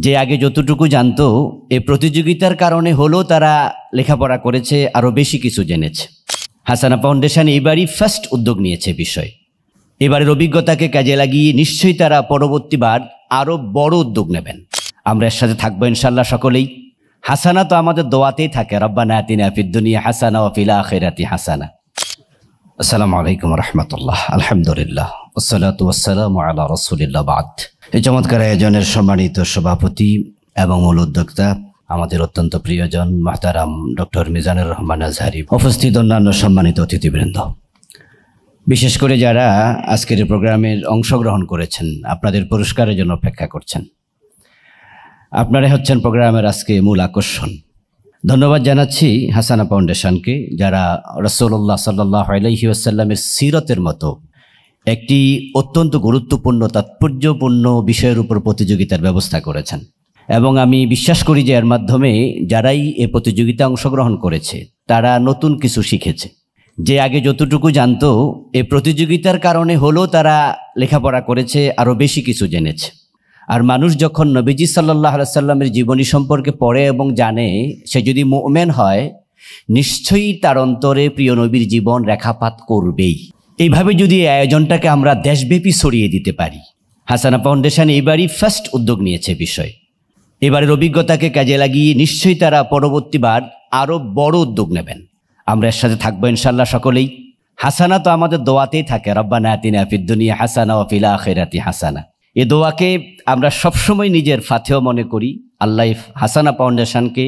যে আগে যতটুকু জানতো এই প্রতিযোগিতার কারণে হলো তারা লেখাপড়া করেছে, আরও বেশি কিছু জেনেছে। হাসানা ফাউন্ডেশন এবারই ফার্স্ট উদ্যোগ নিয়েছে বিষয়। এবারের অভিজ্ঞতাকে কাজে লাগিয়ে নিশ্চয়ই তারা পরবর্তীবার আরও বড় উদ্যোগ নেবেন। আমরা এর সাথে থাকবো ইনশাল্লাহ সকলেই। হাসানা তো আমাদের দোয়াতেই থাকে, রব্বানা আতিনা ফিদ দুনিয়া হাসানা ওয়া ফিল আখিরাতি হাসানা। আসসালামু আলাইকুম রহমতুল্লাহ, আলহামদুলিল্লাহ, ওয়াসসালাতু ওয়াসসালামু আলা রাসূলিল্লাহ, বাদ। এই চমৎকার আয়োজনের সম্মানিত সভাপতি এবং মূল উদ্যোক্তা আমাদের অত্যন্ত প্রিয়জন মুহতারাম ডক্টর মিজানুর রহমান আজহারি, উপস্থিত অন্যান্য সম্মানিত অতিথিবৃন্দ, বিশেষ করে যারা আজকের প্রোগ্রামের অংশগ্রহণ করেছেন, আপনাদের পুরস্কারের জন্য অপেক্ষা করছেন, আপনারা হচ্ছেন প্রোগ্রামের আজকে মূল আকর্ষণ। ধন্যবাদ জানাচ্ছি হাসানা ফাউন্ডেশনকে, যারা রাসূলুল্লাহ সাল্লাল্লাহু আলাইহি ওয়াসাল্লামের সিরতের মতো একটি অত্যন্ত গুরুত্বপূর্ণ তাৎপর্যপূর্ণ বিষয়ের উপর প্রতিযোগিতার ব্যবস্থা করেছেন। এবং আমি বিশ্বাস করি যে এর মাধ্যমে যারাই এই প্রতিযোগিতায় অংশগ্রহণ করেছে তারা নতুন কিছু শিখেছে। যে আগে যতটুকু জানতো এই প্রতিযোগিতার কারণে হলো তারা লেখাপড়া করেছে, আরও বেশি কিছু জেনেছে। আর মানুষ যখন নবীজি সাল্লাল্লাহু আলাইহি সাল্লামের জীবনী সম্পর্কে পড়ে এবং জানে, সে যদি মুমিন হয় নিশ্চয়ই তার অন্তরে প্রিয় নবীর জীবন রেখাপাত করবেই। এইভাবে যদি এই আয়োজনটাকে আমরা দেশব্যাপী ছড়িয়ে দিতে পারি, হাসানা ফাউন্ডেশন এবারই ফার্স্ট উদ্যোগ নিয়েছে বিষয়। এবারের অভিজ্ঞতাকে কাজে লাগিয়ে নিশ্চয়ই তারা পরবর্তীবার আরও বড় উদ্যোগ নেবেন। আমরা এর সাথে থাকবো ইনশাল্লাহ সকলেই। হাসানা তো আমাদের দোয়াতেই থাকে, রব্বানা আতিনা ফিদ দুনিয়া হাসানা ওয়া ফিল আখিরাতি হাসানা। এ দোয়াকে আমরা সবসময় নিজের ফাতেহ মনে করি। আল্লাহ হাসানা ফাউন্ডেশনকে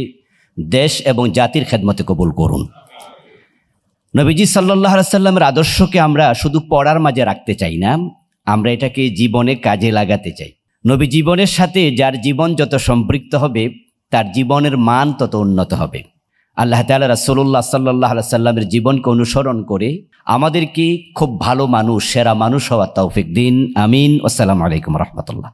দেশ এবং জাতির খেদমতে কবুল করুন। নবীজি সাল্লাল্লাহু আলাইহি সাল্লামের আদর্শকে আমরা শুধু পড়ার মাঝে রাখতে চাই না, আমরা এটাকে জীবনে কাজে লাগাতে চাই। নবী জীবনের সাথে যার জীবন যত সম্পৃক্ত হবে তার জীবনের মান তত উন্নত হবে। আল্লাহ তাআলা রাসূলুল্লাহ সাল্লাল্লাহু আলাইহি সাল্লামের জীবনকে অনুসরণ করে আমাদেরকে খুব ভালো মানুষ, সেরা মানুষ হওয়ার তৌফিক দিন। আমিন। আসসালামু আলাইকুম রহমতুল্লাহ।